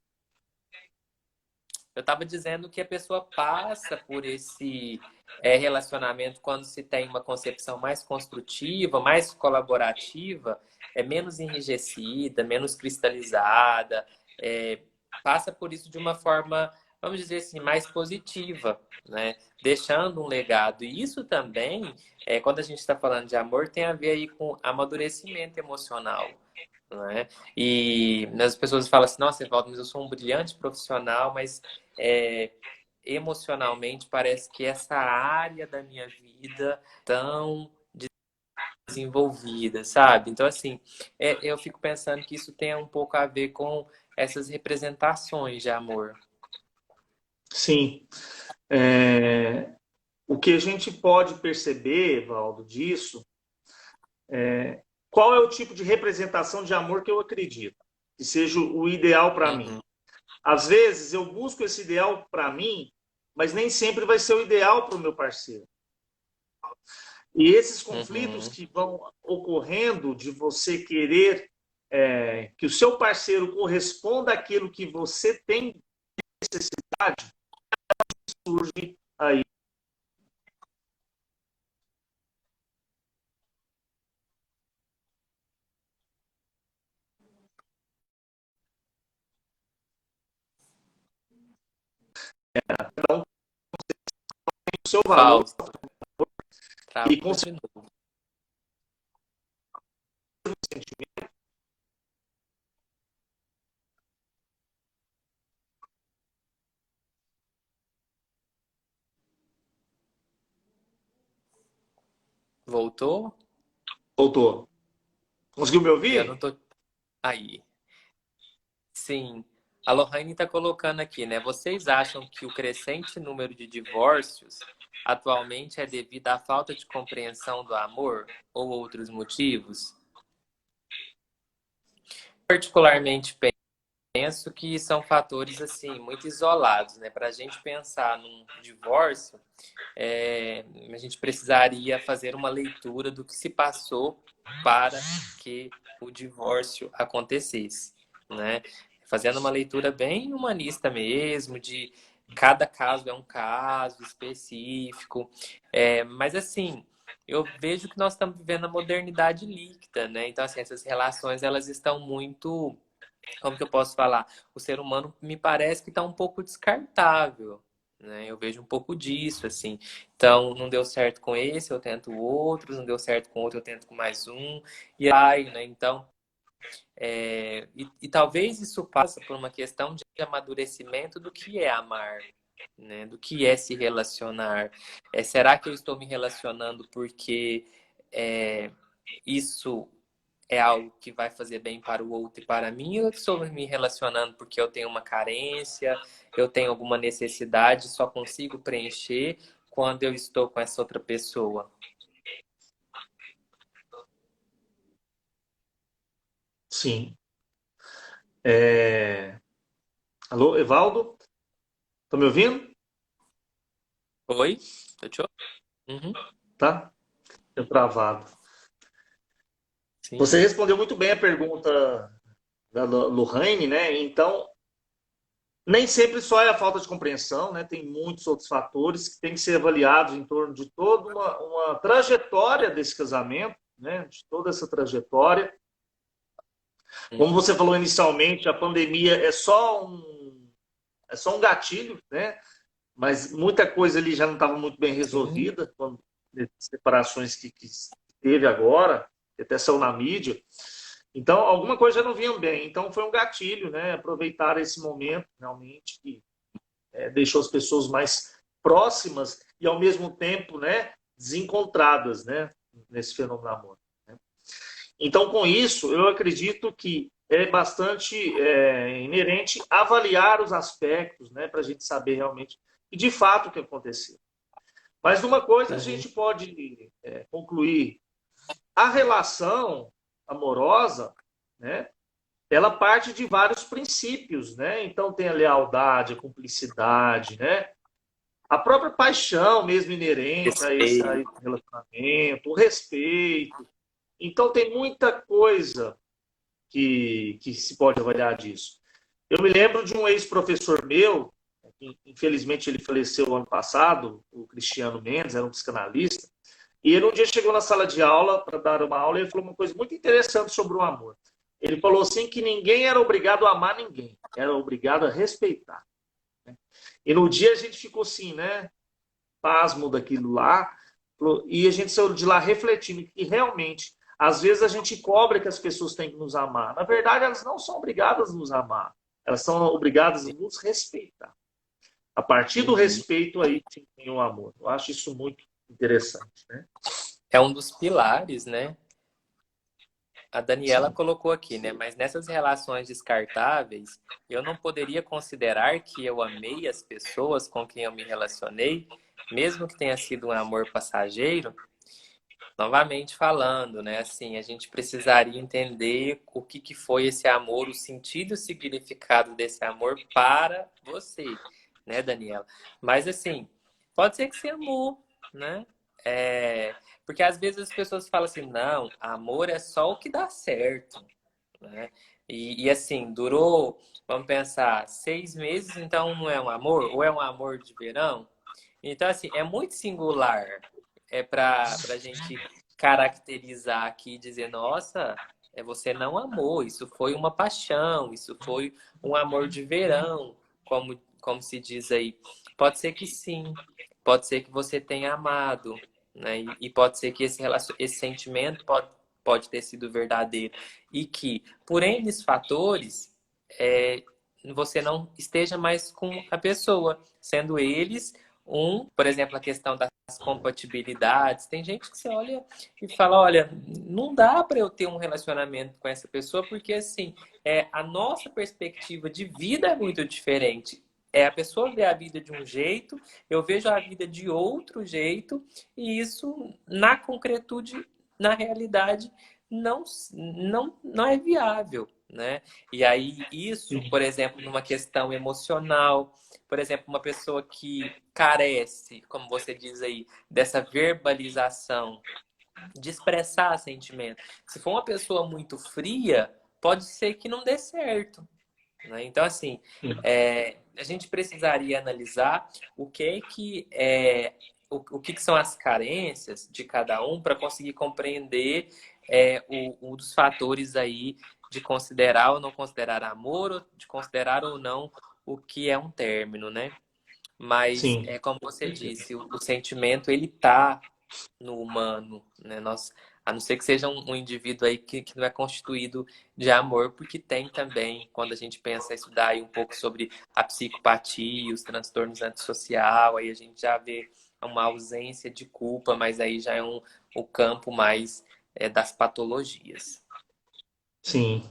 Eu tava dizendo que a pessoa passa por esse relacionamento quando se tem uma concepção mais construtiva, mais colaborativa, menos enrijecida, menos cristalizada, é, passa por isso de uma forma, vamos dizer assim, mais positiva, né? Deixando um legado. E isso também, quando a gente está falando de amor, tem a ver aí com amadurecimento emocional. Né? E as pessoas falam assim, nossa, Evaldo, mas eu sou um brilhante profissional, mas é, emocionalmente parece que essa área da minha vida tão desenvolvida, sabe? Então, assim, eu fico pensando que isso tem um pouco a ver com essas representações de amor. Sim. O que a gente pode perceber, Evaldo, disso, qual é o tipo de representação de amor que eu acredito que seja o ideal para mim? Uhum, Às vezes eu busco esse ideal para mim, mas nem sempre vai ser o ideal para o meu parceiro. E esses conflitos uhum. que vão ocorrendo de você querer que o seu parceiro corresponda àquilo que você tem necessidade, surge aí. Cada um tem o seu valor Fausto, e com travou de novo. Voltou? voltou. Conseguiu me Eu não ouvir? tô aí. Sim. A Lohane está colocando aqui, né? Vocês acham que o crescente número de divórcios atualmente é devido à falta de compreensão do amor ou outros motivos? Particularmente penso que são fatores assim muito isolados, né? Para a gente pensar num divórcio, a gente precisaria fazer uma leitura do que se passou para que o divórcio acontecesse, né? Fazendo uma leitura bem humanista mesmo, de cada caso é um caso específico, mas assim, eu vejo que nós estamos vivendo a modernidade líquida, né? Então, assim, essas relações, elas estão muito, como que eu posso falar? O ser humano me parece que está um pouco descartável, né? Eu vejo um pouco disso, assim. Então, não deu certo com esse, eu tento outros, não deu certo com outro, eu tento com mais um, e aí, né? Então, e talvez isso passa por uma questão de amadurecimento do que é amar, né? Do que é se relacionar. Será que eu estou me relacionando porque isso é algo que vai fazer bem para o outro e para mim, ou eu estou me relacionando porque eu tenho uma carência, eu tenho alguma necessidade, só consigo preencher quando eu estou com essa outra pessoa? Sim. Alô, Evaldo? Tá me ouvindo? Oi? Tô te ouvindo? Uhum. Tá? Tô travado. Sim. Você respondeu muito bem a pergunta da Lohane, né? Então, nem sempre só é a falta de compreensão, né? Tem muitos outros fatores que têm que ser avaliados em torno de toda uma trajetória desse casamento, né? De toda essa trajetória. Como Uhum. você falou inicialmente, a pandemia é só um gatilho, né? Mas muita coisa ali já não estava muito bem Sim. resolvida, quando separações que teve agora, que até saiu na mídia. Então, alguma coisa já não vinha bem. Então, foi um gatilho, né? Aproveitar esse momento, realmente, que deixou as pessoas mais próximas e, ao mesmo tempo, né, desencontradas, né, nesse fenômeno do amor. Né? Então, com isso, eu acredito que é bastante inerente avaliar os aspectos, né, para a gente saber realmente e de fato o que aconteceu. Mas uma coisa a Uhum. gente pode concluir: a relação amorosa, né, ela parte de vários princípios, né? Então tem a lealdade, a cumplicidade, né? A própria paixão mesmo inerente a esse Respeito. relacionamento, o respeito. Então tem muita coisa que se pode avaliar disso. Eu me lembro de um ex-professor meu, que infelizmente ele faleceu ano passado, o Cristiano Mendes, era um psicanalista, e ele um dia chegou na sala de aula para dar uma aula e ele falou uma coisa muito interessante sobre o amor. Ele falou assim que ninguém era obrigado a amar ninguém, era obrigado a respeitar. Né? E no dia a gente ficou assim, né? Pasmo daquilo lá, e a gente saiu de lá refletindo que realmente, às vezes a gente cobra que as pessoas têm que nos amar. Na verdade, elas não são obrigadas a nos amar, elas são obrigadas a nos respeitar. A partir do Uhum. respeito aí tem o amor. Eu acho isso muito interessante, né? É um dos pilares, né? A Daniela Sim. colocou aqui, né? Mas nessas relações descartáveis, eu não poderia considerar que eu amei as pessoas com quem eu me relacionei, mesmo que tenha sido um amor passageiro. Novamente falando, né? Assim, a gente precisaria entender o que foi esse amor, o sentido e o significado desse amor para você, né, Daniela? Mas assim, pode ser que você amou, né? Porque às vezes as pessoas falam assim, não, amor é só o que dá certo, né? E assim, durou, vamos pensar, 6 meses, então não é um amor? Ou é um amor de verão? Então, assim, é muito singular. Para a gente caracterizar aqui e dizer, nossa, você não amou, isso foi uma paixão, isso foi um amor de verão, como se diz aí. Pode ser que sim, pode ser que você tenha amado, né? E pode ser que esse sentimento pode ter sido verdadeiro. E que, por N fatores, você não esteja mais com a pessoa, sendo eles por exemplo, a questão das compatibilidades. Tem gente que você olha e fala, olha, não dá para eu ter um relacionamento com essa pessoa porque assim, a nossa perspectiva de vida é muito diferente. é a pessoa vê a vida de um jeito, eu vejo a vida de outro jeito, e isso, na concretude, na realidade, não é viável, né? E aí, isso, por exemplo, numa questão emocional, por exemplo, uma pessoa que carece, como você diz aí, dessa verbalização, de expressar sentimento. Se for uma pessoa muito fria, pode ser que não dê certo, né? Então, assim, a gente precisaria analisar o que são as carências de cada um para conseguir compreender um dos fatores aí de considerar ou não considerar amor, ou de considerar ou não o que é um término, né? Mas, Sim. como você disse, o sentimento, ele tá no humano, né? A não ser que seja um indivíduo aí que não é constituído de amor, porque tem também, quando a gente pensa em estudar aí um pouco sobre a psicopatia, os transtornos antissocial, aí a gente já vê uma ausência de culpa, mas aí já é o campo mais das patologias. Sim.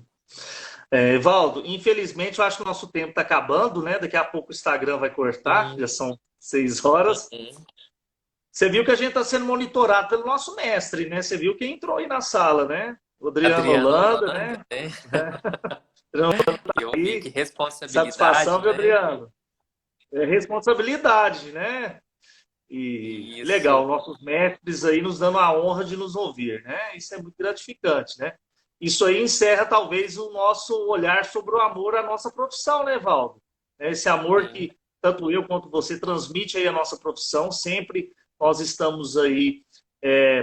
Evaldo, infelizmente eu acho que o nosso tempo está acabando, né? Daqui a pouco o Instagram vai cortar, já Sim. são 6 horas. Uhum. Você viu que a gente está sendo monitorado pelo nosso mestre, né? Você viu quem entrou aí na sala, né? O Adriano Adriano Holanda, Holanda, né? né? Adriano Eu vi que aí, satisfação, responsabilidade, viu, né? Adriano? É responsabilidade, né? E Isso. legal, nossos mestres aí nos dando a honra de nos ouvir, né? Isso é muito gratificante, né? Isso aí encerra talvez o nosso olhar sobre o amor à nossa profissão, né, Valdo? Esse amor Sim. que tanto eu quanto você transmite aí a nossa profissão, sempre nós estamos aí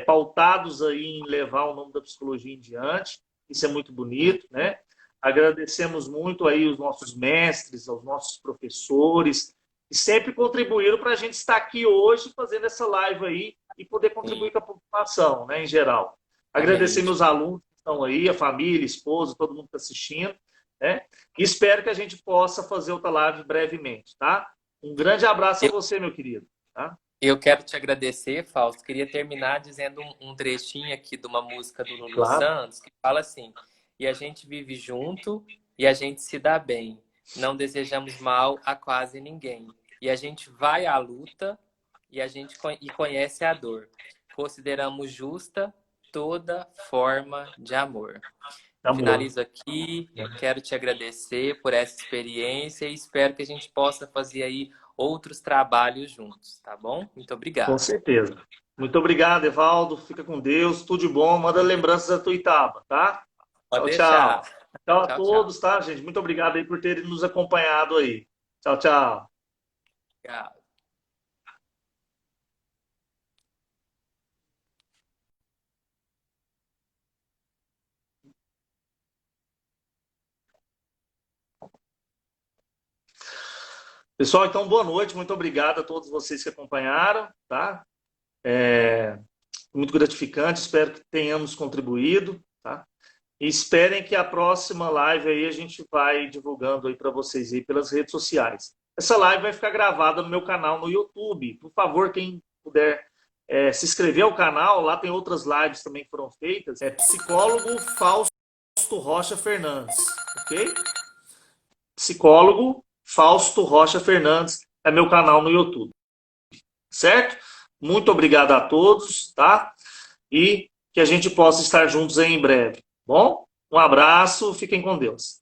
pautados aí em levar o nome da psicologia em diante. Isso é muito bonito, né? Agradecemos muito aí os nossos mestres, aos nossos professores, e sempre contribuíram para a gente estar aqui hoje fazendo essa live aí e poder Sim. contribuir com a população, né, em geral. Agradecer Exatamente. meus alunos que estão aí, a família, a esposa, todo mundo que está assistindo, né? E espero que a gente possa fazer outra live brevemente, tá? Um grande abraço a Eu, você, meu querido. Tá? eu quero te agradecer, Fausto. Queria terminar dizendo um trechinho aqui de uma música do Lulu Claro. Santos que fala assim: e a gente vive junto e a gente se dá bem. Não desejamos mal a quase ninguém. E a gente vai à luta e a gente conhece a dor. Consideramos justa toda forma de amor. Amor. Finalizo aqui. Quero te agradecer por essa experiência e espero que a gente possa fazer aí outros trabalhos juntos, tá bom? Muito Com obrigado. certeza. Muito obrigado, Evaldo. Fica com Deus. Tudo de bom. Manda lembranças da Tuitaba, tá? Pode Tchau, deixar. tchau. Tchau a Tchau, tchau. todos, tá, gente? Muito obrigado aí por terem nos acompanhado aí. Tchau, tchau. Obrigado. Pessoal, então, boa noite. Muito obrigado a todos vocês que acompanharam, tá? Muito gratificante. Espero que tenhamos contribuído, tá? E esperem que a próxima live aí a gente vai divulgando aí para vocês aí pelas redes sociais. Essa live vai ficar gravada no meu canal no YouTube. Por favor, quem puder se inscrever ao canal, lá tem outras lives também que foram feitas. É psicólogo Fausto Rocha Fernandes, ok? Psicólogo Fausto Rocha Fernandes é meu canal no YouTube, certo? Muito obrigado a todos, tá? E que a gente possa estar juntos aí em breve, bom? Um abraço, fiquem com Deus.